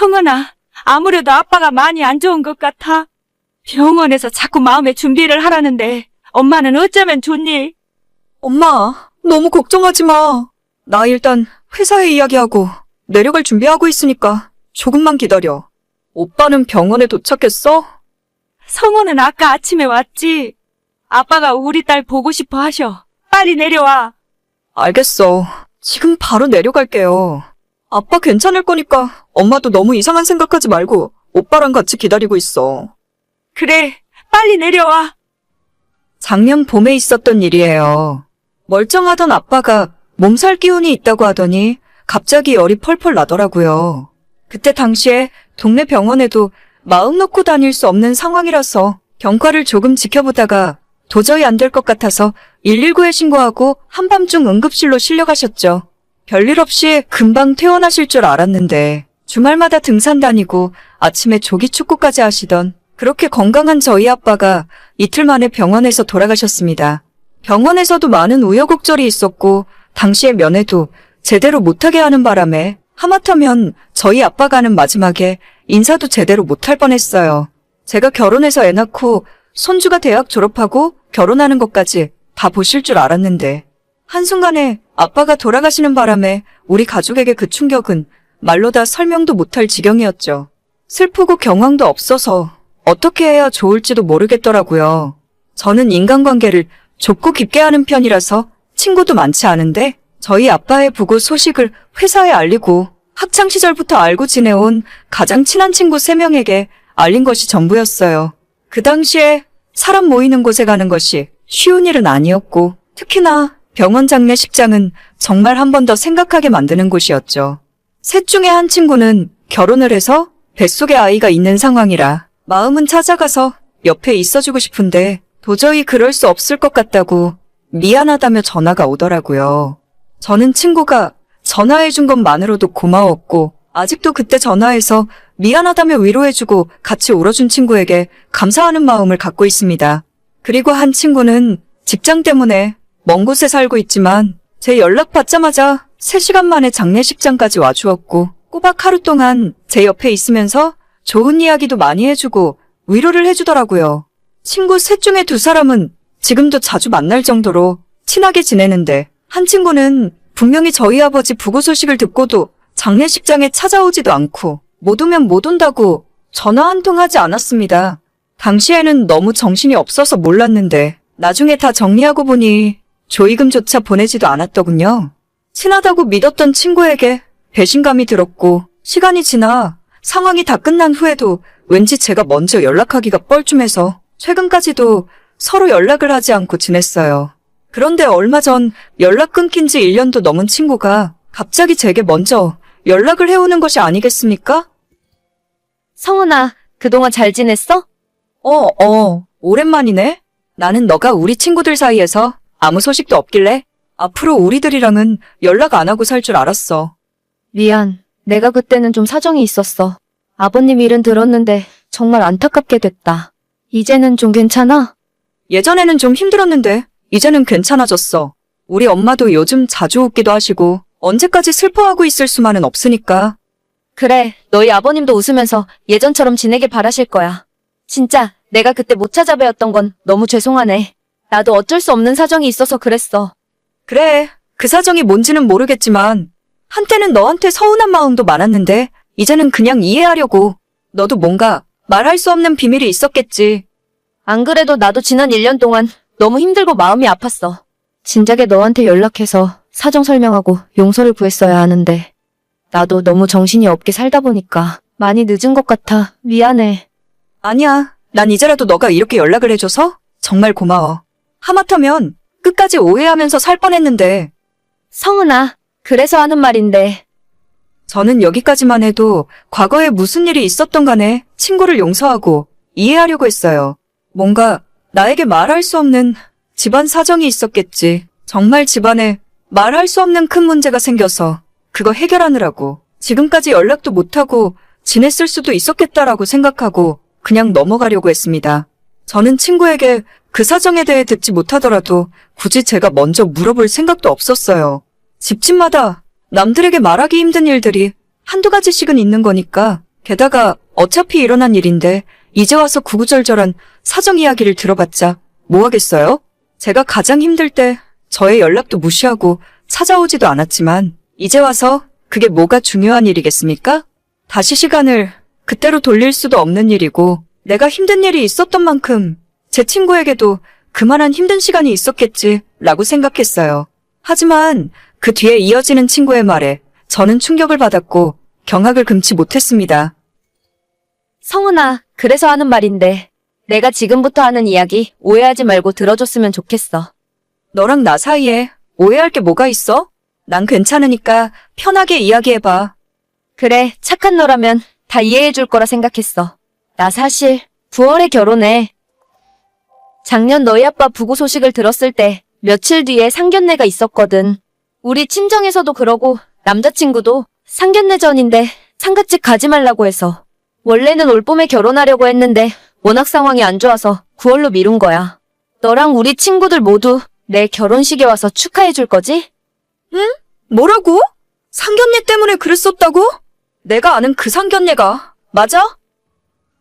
성은아, 아무래도 아빠가 많이 안 좋은 것 같아. 병원에서 자꾸 마음의 준비를 하라는데 엄마는 어쩌면 좋니? 엄마, 너무 걱정하지 마. 나 일단 회사에 이야기하고 내려갈 준비하고 있으니까 조금만 기다려. 오빠는 병원에 도착했어? 성은은 아까 아침에 왔지. 아빠가 우리 딸 보고 싶어 하셔. 빨리 내려와. 알겠어. 지금 바로 내려갈게요. 아빠 괜찮을 거니까 엄마도 너무 이상한 생각하지 말고 오빠랑 같이 기다리고 있어. 그래, 빨리 내려와. 작년 봄에 있었던 일이에요. 멀쩡하던 아빠가 몸살 기운이 있다고 하더니 갑자기 열이 펄펄 나더라고요. 그때 당시에 동네 병원에도 마음 놓고 다닐 수 없는 상황이라서 경과를 조금 지켜보다가 도저히 안 될 것 같아서 119에 신고하고 한밤중 응급실로 실려가셨죠. 별일 없이 금방 퇴원하실 줄 알았는데 주말마다 등산 다니고 아침에 조기 축구까지 하시던 그렇게 건강한 저희 아빠가 이틀 만에 병원에서 돌아가셨습니다. 병원에서도 많은 우여곡절이 있었고 당시의 면회도 제대로 못하게 하는 바람에 하마터면 저희 아빠가는 마지막에 인사도 제대로 못할 뻔했어요. 제가 결혼해서 애 낳고 손주가 대학 졸업하고 결혼하는 것까지 다 보실 줄 알았는데 한순간에 아빠가 돌아가시는 바람에 우리 가족에게 그 충격은 말로 다 설명도 못할 지경이었죠. 슬프고 경황도 없어서 어떻게 해야 좋을지도 모르겠더라고요. 저는 인간관계를 좁고 깊게 하는 편이라서 친구도 많지 않은데 저희 아빠의 부고 소식을 회사에 알리고 학창시절부터 알고 지내온 가장 친한 친구 3명에게 알린 것이 전부였어요. 그 당시에 사람 모이는 곳에 가는 것이 쉬운 일은 아니었고 특히나 병원 장례식장은 정말 한 번 더 생각하게 만드는 곳이었죠. 셋 중에 한 친구는 결혼을 해서 뱃속에 아이가 있는 상황이라 마음은 찾아가서 옆에 있어주고 싶은데 도저히 그럴 수 없을 것 같다고 미안하다며 전화가 오더라고요. 저는 친구가 전화해준 것만으로도 고마웠고 아직도 그때 전화해서 미안하다며 위로해주고 같이 울어준 친구에게 감사하는 마음을 갖고 있습니다. 그리고 한 친구는 직장 때문에 먼 곳에 살고 있지만 제 연락 받자마자 3시간 만에 장례식장까지 와주었고 꼬박 하루 동안 제 옆에 있으면서 좋은 이야기도 많이 해주고 위로를 해주더라고요. 친구 셋 중에 2사람은 지금도 자주 만날 정도로 친하게 지내는데 한 친구는 분명히 저희 아버지 부고 소식을 듣고도 장례식장에 찾아오지도 않고 못 오면 못 온다고 전화 한 통 하지 않았습니다. 당시에는 너무 정신이 없어서 몰랐는데 나중에 다 정리하고 보니 조의금조차 보내지도 않았더군요. 친하다고 믿었던 친구에게 배신감이 들었고 시간이 지나 상황이 다 끝난 후에도 왠지 제가 먼저 연락하기가 뻘쭘해서 최근까지도 서로 연락을 하지 않고 지냈어요. 그런데 얼마 전 연락 끊긴 지 1년도 넘은 친구가 갑자기 제게 먼저 연락을 해오는 것이 아니겠습니까? 성은아, 그동안 잘 지냈어? 오랜만이네. 나는 너가 우리 친구들 사이에서 아무 소식도 없길래 앞으로 우리들이랑은 연락 안 하고 살 줄 알았어. 미안. 내가 그때는 좀 사정이 있었어. 아버님 일은 들었는데 정말 안타깝게 됐다. 이제는 좀 괜찮아? 예전에는 좀 힘들었는데 이제는 괜찮아졌어. 우리 엄마도 요즘 자주 웃기도 하시고 언제까지 슬퍼하고 있을 수만은 없으니까. 그래, 너희 아버님도 웃으면서 예전처럼 지내길 바라실 거야. 진짜 내가 그때 못 찾아뵈었던 건 너무 죄송하네. 나도 어쩔 수 없는 사정이 있어서 그랬어. 그래, 그 사정이 뭔지는 모르겠지만 한때는 너한테 서운한 마음도 많았는데 이제는 그냥 이해하려고. 너도 뭔가 말할 수 없는 비밀이 있었겠지. 안 그래도 나도 지난 1년 동안 너무 힘들고 마음이 아팠어. 진작에 너한테 연락해서 사정 설명하고 용서를 구했어야 하는데 나도 너무 정신이 없게 살다 보니까 많이 늦은 것 같아. 미안해. 아니야, 난 이제라도 너가 이렇게 연락을 해줘서 정말 고마워. 하마터면 끝까지 오해하면서 살 뻔했는데. 성은아, 그래서 하는 말인데. 저는 여기까지만 해도 과거에 무슨 일이 있었던 간에 친구를 용서하고 이해하려고 했어요. 뭔가 나에게 말할 수 없는 집안 사정이 있었겠지. 정말 집안에 말할 수 없는 큰 문제가 생겨서 그거 해결하느라고 지금까지 연락도 못하고 지냈을 수도 있었겠다라고 생각하고 그냥 넘어가려고 했습니다. 저는 친구에게 그 사정에 대해 듣지 못하더라도 굳이 제가 먼저 물어볼 생각도 없었어요. 집집마다 남들에게 말하기 힘든 일들이 한두 가지씩은 있는 거니까 게다가 어차피 일어난 일인데 이제 와서 구구절절한 사정 이야기를 들어봤자 뭐 하겠어요? 제가 가장 힘들 때 저의 연락도 무시하고 찾아오지도 않았지만 이제 와서 그게 뭐가 중요한 일이겠습니까? 다시 시간을 그때로 돌릴 수도 없는 일이고 내가 힘든 일이 있었던 만큼 제 친구에게도 그만한 힘든 시간이 있었겠지라고 생각했어요. 하지만 그 뒤에 이어지는 친구의 말에 저는 충격을 받았고 경악을 금치 못했습니다. 성은아, 그래서 하는 말인데 내가 지금부터 하는 이야기 오해하지 말고 들어줬으면 좋겠어. 너랑 나 사이에 오해할 게 뭐가 있어? 난 괜찮으니까 편하게 이야기해봐. 그래, 착한 너라면 다 이해해줄 거라 생각했어. 나 사실 9월에 결혼해. 작년 너희 아빠 부고 소식을 들었을 때 며칠 뒤에 상견례가 있었거든. 우리 친정에서도 그러고 남자친구도 상견례 전인데 상갓집 가지 말라고 해서. 원래는 올봄에 결혼하려고 했는데 워낙 상황이 안 좋아서 9월로 미룬 거야. 너랑 우리 친구들 모두 내 결혼식에 와서 축하해줄 거지? 뭐라고? 상견례 때문에 그랬었다고? 내가 아는 그 상견례가 맞아?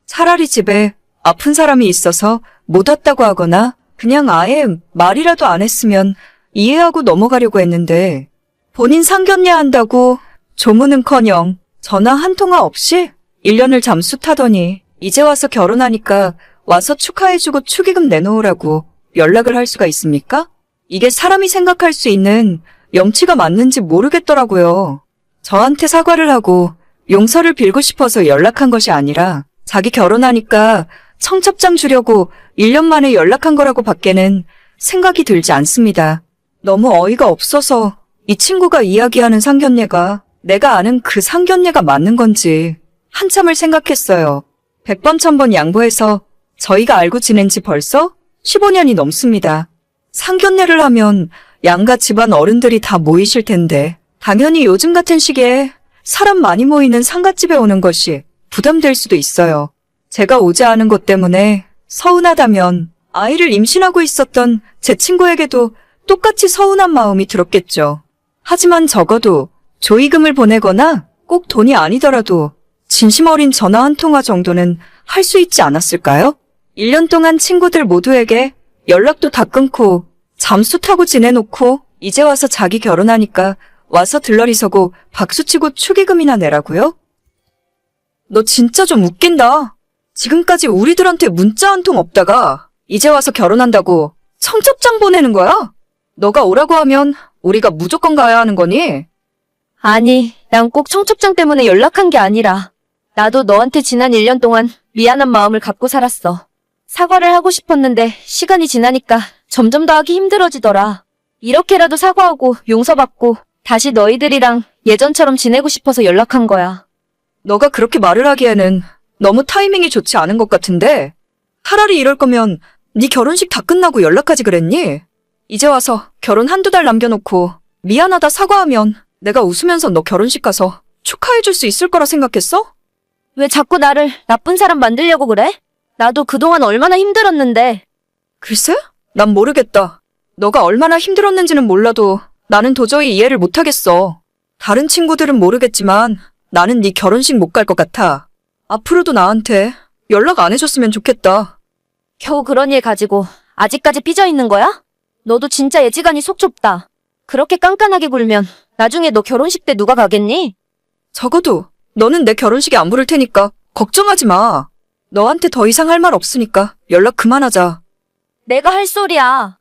차라리 집에 아픈 사람이 있어서 못 왔다고 하거나 그냥 아예 말이라도 안 했으면 이해하고 넘어가려고 했는데 본인 상견례 한다고 조문은커녕 전화 한 통화 없이 1년을 잠수 타더니 이제 와서 결혼하니까 와서 축하해주고 축의금 내놓으라고 연락을 할 수가 있습니까? 이게 사람이 생각할 수 있는 염치가 맞는지 모르겠더라고요. 저한테 사과를 하고 용서를 빌고 싶어서 연락한 것이 아니라 자기 결혼하니까 청첩장 주려고 1년 만에 연락한 거라고 밖에는 생각이 들지 않습니다. 너무 어이가 없어서 이 친구가 이야기하는 상견례가 내가 아는 그 상견례가 맞는 건지 한참을 생각했어요. 100번 1000번 양보해서 저희가 알고 지낸 지 벌써 15년이 넘습니다. 상견례를 하면 양가 집안 어른들이 다 모이실 텐데 당연히 요즘 같은 시기에 사람 많이 모이는 상갓집에 오는 것이 부담될 수도 있어요. 제가 오지 않은 것 때문에 서운하다면 아이를 임신하고 있었던 제 친구에게도 똑같이 서운한 마음이 들었겠죠. 하지만 적어도 조의금을 보내거나 꼭 돈이 아니더라도 진심 어린 전화 한 통화 정도는 할 수 있지 않았을까요? 1년 동안 친구들 모두에게 연락도 다 끊고 잠수 타고 지내놓고 이제 와서 자기 결혼하니까 와서 들러리서고 박수치고 축의금이나 내라고요? 너 진짜 좀 웃긴다. 지금까지 우리들한테 문자 한 통 없다가 이제 와서 결혼한다고 청첩장 보내는 거야? 너가 오라고 하면 우리가 무조건 가야 하는 거니? 아니, 난 꼭 청첩장 때문에 연락한 게 아니라 나도 너한테 지난 1년 동안 미안한 마음을 갖고 살았어. 사과를 하고 싶었는데 시간이 지나니까 점점 더 하기 힘들어지더라. 이렇게라도 사과하고 용서받고 다시 너희들이랑 예전처럼 지내고 싶어서 연락한 거야. 너가 그렇게 말을 하기에는 너무 타이밍이 좋지 않은 것 같은데 차라리 이럴 거면 네 결혼식 다 끝나고 연락하지 그랬니? 이제 와서 결혼 한두 달 남겨놓고 미안하다 사과하면 내가 웃으면서 너 결혼식 가서 축하해줄 수 있을 거라 생각했어? 왜 자꾸 나를 나쁜 사람 만들려고 그래? 나도 그동안 얼마나 힘들었는데. 글쎄? 난 모르겠다. 너가 얼마나 힘들었는지는 몰라도 나는 도저히 이해를 못하겠어. 다른 친구들은 모르겠지만 나는 네 결혼식 못 갈 것 같아. 앞으로도 나한테 연락 안 해줬으면 좋겠다. 겨우 그런 일 가지고 아직까지 삐져 있는 거야? 너도 진짜 예지간이 속 좁다. 그렇게 깐깐하게 굴면 나중에 너 결혼식 때 누가 가겠니? 적어도 너는 내 결혼식에 안 부를 테니까 걱정하지 마. 너한테 더 이상 할 말 없으니까 연락 그만하자. 내가 할 소리야.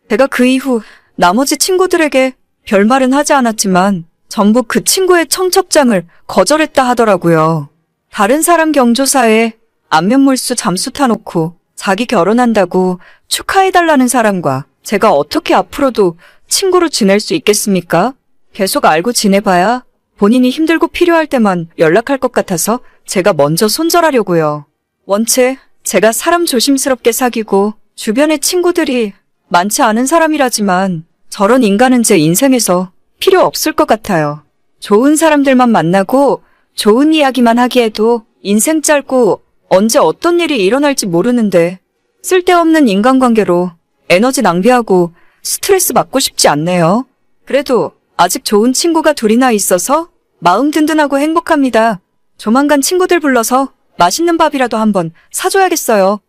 제가 그 이후 나머지 친구들에게 별말은 하지 않았지만 전부 그 친구의 청첩장을 거절했다 하더라고요. 다른 사람 경조사에 안면물수 잠수 타놓고 자기 결혼한다고 축하해달라는 사람과 제가 어떻게 앞으로도 친구로 지낼 수 있겠습니까? 계속 알고 지내봐야 본인이 힘들고 필요할 때만 연락할 것 같아서 제가 먼저 손절하려고요. 원체 제가 사람 조심스럽게 사귀고 주변에 친구들이 많지 않은 사람이라지만 저런 인간은 제 인생에서 필요 없을 것 같아요. 좋은 사람들만 만나고 좋은 이야기만 하기에도 인생 짧고 언제 어떤 일이 일어날지 모르는데 쓸데없는 인간관계로 에너지 낭비하고 스트레스 받고 싶지 않네요. 그래도 아직 좋은 친구가 둘이나 있어서 마음 든든하고 행복합니다. 조만간 친구들 불러서 맛있는 밥이라도 한번 사줘야겠어요.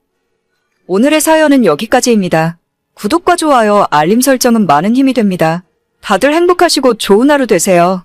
오늘의 사연은 여기까지입니다. 구독과 좋아요, 알림 설정은 많은 힘이 됩니다. 다들 행복하시고 좋은 하루 되세요.